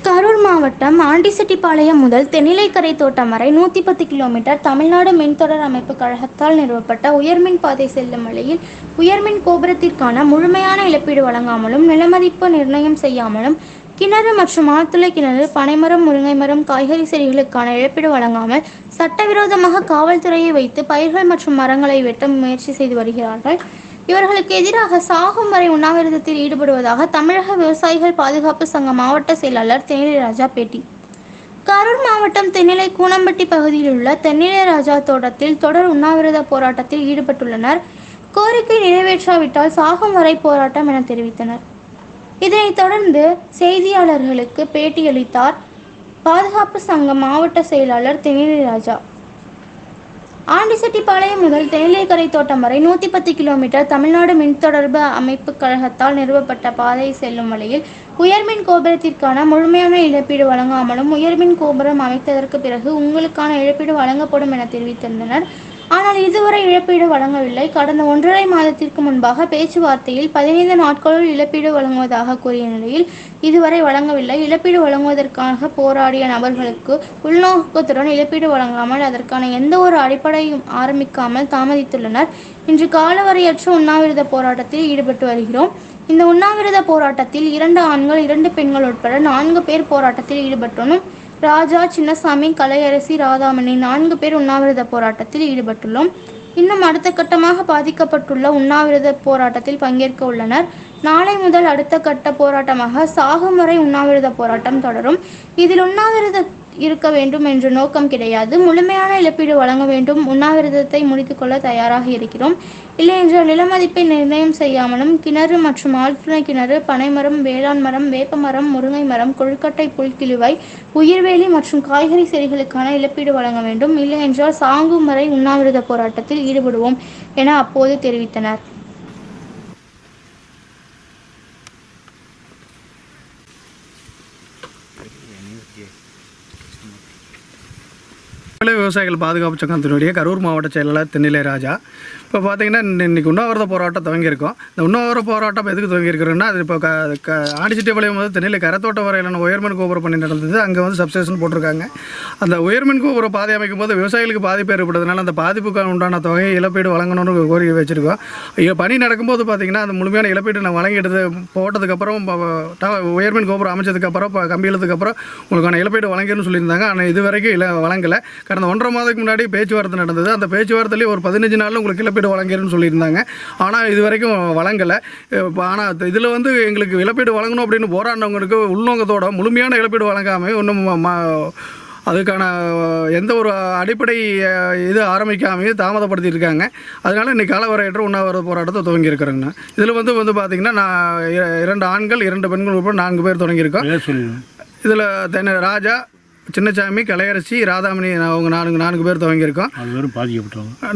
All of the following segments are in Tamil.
கரூர் மாவட்டம் ஆண்டிசெட்டிப்பாளையம் முதல் தென்னிலைக்கரை தோட்டம் வரை 110 கிலோமீட்டர் தமிழ்நாடு மின்தொடர் அமைப்பு கழகத்தால் நிறுவப்பட்ட உயர்மின் பாதை செல்லும் வழியில் உயர்மின் கோபுரத்திற்கான முழுமையான இழப்பீடு வழங்காமலும் நிலமதிப்பு நிர்ணயம் செய்யாமலும் கிணறு மற்றும் ஆழ்துளை கிணறு பனைமரம் முருங்கை மரம் காய்கறி செடிகளுக்கான இழப்பீடு வழங்காமல் சட்டவிரோதமாக காவல்துறையை வைத்து பயிர்கள் மற்றும் மரங்களை வெட்ட முயற்சி செய்து வருகிறார்கள். இவர்களுக்கு எதிராக சாகும் வரை உண்ணாவிரதத்தில் ஈடுபடுவதாக தமிழக விவசாயிகள் பாதுகாப்பு சங்க மாவட்ட செயலாளர் தென்னிலைராஜா பேட்டி. கரூர் மாவட்டம் தென்னிலை கூனம்பட்டி பகுதியில் உள்ள தென்னிலைராஜா தோட்டத்தில் தொடர் உண்ணாவிரத போராட்டத்தில் ஈடுபட்டுள்ளனர். கோரிக்கை நிறைவேற்றாவிட்டால் சாகும் வரை போராட்டம் என தெரிவித்தனர். இதனைத் தொடர்ந்து செய்தியாளர்களுக்கு பேட்டியளித்தார் பாதுகாப்பு சங்க மாவட்ட செயலாளர் தென்னிலைராஜா. ஆண்டிசெட்டிப்பாளையம் முதல் தென்னிலைக்கரை தோட்டம் வரை 110 கிலோமீட்டர் தமிழ்நாடு மின்தொடர்பு அமைப்பு கழகத்தால் நிறுவப்பட்ட பாதை செல்லும் வழியில் உயர்மின் கோபுரத்திற்கான முழுமையான இழப்பீடு வழங்காமலும் உயர்மின் கோபுரம் அமைத்ததற்கு பிறகு உங்களுக்கான இழப்பீடு வழங்கப்படும் என தெரிவித்திருந்தனர். ஆனால் இதுவரை இழப்பீடு வழங்கவில்லை. கடந்த 1.5 மாதத்திற்கு முன்பாக பேச்சுவார்த்தையில் 15 நாட்களுள் இழப்பீடு வழங்குவதாக கூறிய நிலையில் இதுவரை வழங்கவில்லை. இழப்பீடு வழங்குவதற்காக போராடிய நபர்களுக்கு உள்நோக்கத்துடன் இழப்பீடு வழங்காமல் அதற்கான எந்த ஒரு அடிப்படையும் ஆரம்பிக்காமல் தாமதித்துள்ளனர். இன்று காலவரையற்ற உண்ணாவிரத போராட்டத்தில் ஈடுபட்டு வருகிறோம். இந்த உண்ணாவிரத போராட்டத்தில் 2 ஆண்கள் 2 பெண்கள் உட்பட 4 பேர் போராட்டத்தில் ஈடுபட்டோம். ராஜா, சின்னசாமி, கலையரசி, ராதாமணி 4 பேர் உண்ணாவிரத போராட்டத்தில் ஈடுபட்டுள்ளோம். இன்னும் அடுத்த கட்டமாக பாதிக்கப்பட்டுள்ள உண்ணாவிரத போராட்டத்தில் பங்கேற்க உள்ளனர். நாளை முதல் அடுத்த கட்ட போராட்டமாக சாகும் வரை உண்ணாவிரத போராட்டம் தொடரும். இதில் உண்ணாவிரத இருக்க வேண்டும் என்ற நோக்கம் கிடையாது. முழுமையான இழப்பீடு வழங்க வேண்டும். உண்ணாவிரதத்தை முடித்துக்கொள்ள தயாராக இருக்கிறோம். இல்லையென்றால் நிலமதிப்பை நிர்ணயம் செய்யாமலும் கிணறு மற்றும் ஆழ்துளை கிணறு பனைமரம் வேளாண் மரம் வேப்ப மரம் முருங்கை மரம் கொழுக்கட்டை புல்கிழுவாய் உயிர்வேலி மற்றும் காய்கறி செடிகளுக்கான இழப்பீடு வழங்க வேண்டும். இல்லையென்றால் சாகும் வரை உண்ணாவிரத போராட்டத்தில் ஈடுபடுவோம் என அப்போது தெரிவித்தனர். விவசாயிகள் பாதுகாப்பு சங்கத்தினுடைய கரூர் மாவட்ட செயலாளர் தென்னிலைராஜா. இப்போ பார்த்தீங்கன்னா இன்றைக்கி உண்ணாவிரத போராட்டம் துவங்கியிருக்கோம். இந்த உண்ணாவிரத போராட்டம் எதுக்கு துவங்கியிருக்கிறோன்னா அது இப்போ ஆண்டிசெட்டிப்பாளையம் வந்து தென்னிலை கரத்தோட்ட வரையிலான உயர்மின் கோபுரம் பண்ணி நடந்தது. அங்கே வந்து சப்ஸ்டேஷன் போட்டிருக்காங்க. அந்த உயர்மின் கோபுரம் பாதை அமைக்கும் போது விவசாயிகளுக்கு பாதிப்பு ஏற்படுறதுனால அந்த பாதிப்புக்கு உண்டான தொகையை இழப்பீடு வழங்கணும்னு கோரிக்கை வச்சுருக்கோம். பணி நடக்கும்போது பார்த்திங்கன்னா அந்த முழுமையான இழப்பீடு நான் வழங்கிடுது போட்டதுக்கப்புறம் உயர்மின் கோபுரம் அமைச்சதுக்கப்புறம் கம்பி இழுத்துக்கப்புறம் உங்களுக்கான இழப்பீடு வழங்கிடுன்னு சொல்லியிருந்தாங்க. ஆனால் இது வரைக்கும் வழங்கலை. கடந்த 1.5 மாதத்துக்கு முன்னாடி பேச்சுவார்த்தை நடந்தது. அந்த பேச்சுவார்த்தையிலே ஒரு 15 நாளில் உங்களுக்கு இழப்பீடு வழங்கிடுன்னு சொல்லியிருந்தாங்க. ஆனால் இது வரைக்கும் வழங்கலை. ஆனால் இதில் வந்து எங்களுக்கு இழப்பீடு வழங்கணும் அப்படின்னு போராடினவங்களுக்கு உள்நோக்கத்தோட முழுமையான இழப்பீடு வழங்காமல் இன்னும் அதுக்கான எந்த ஒரு அடிப்படை இது ஆரம்பிக்காமையே தாமதப்படுத்தி இருக்காங்க. அதனால் இன்றைக்கி காலவரையற்ற உண்ணாவிரத போராட்டத்தை துவங்கியிருக்கிறேங்கண்ணா. இதில் வந்து பார்த்திங்கன்னா நான் 2 ஆண்கள் 2 பெண்கள் உட்பட 4 பேர் தொடங்கியிருக்கோம். இதில் ராஜா, சின்னசாமி, கலையரசி, ராதாமணி அவங்க 4 பேர் துவங்கியிருக்கோம்.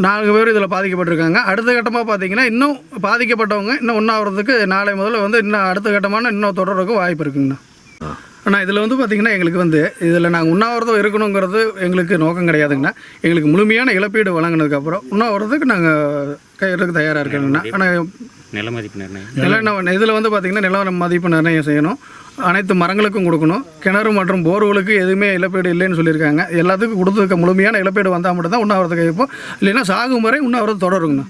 4 பேர் இதில் பாதிக்கப்பட்டிருக்காங்க. அடுத்த கட்டமாக பார்த்தீங்கன்னா இன்னும் பாதிக்கப்பட்டவங்க இன்னும் உண்ணாவிரதத்துக்கு நாளை முதல்ல வந்து இன்னும் அடுத்த கட்டமான இன்னும் தொடர்றதுக்கு வாய்ப்பு இருக்குங்கண்ணா. ஆனால் இதில் வந்து பார்த்திங்கன்னா எங்களுக்கு வந்து இதில் நாங்கள் உண்ணாவிரதம் இருக்கணுங்கிறது எங்களுக்கு நோக்கம் கிடையாதுங்கண்ணா. எங்களுக்கு முழுமையான இழப்பீடு வழங்கினதுக்கப்புறம் உண்ணாவிரதத்துக்கு நாங்கள் கையெழுத்துக்கு தயாராக இருக்கணுங்கண்ணா. ஆனால் நில மதிப்பு நிர்ணயம் இதில் வந்து பார்த்திங்கன்னா நில மதிப்பு நிர்ணயம் செய்யணும். அனைத்து மரங்களுக்கும் கொடுக்கணும். கிணறு மற்றும் போர்வலுக்கு எதுவுமே இழப்பீடு இல்லைன்னு சொல்லியிருக்காங்க. எல்லாத்துக்கும் கொடுத்துருக்க முழுமையான இழப்பீடு வந்தால் மட்டும்தான் உண்ணாவிரதம் கைப்போம். இல்லைன்னா சாகும் வரை உண்ணாவிரதம் தொடருங்கண்ணா.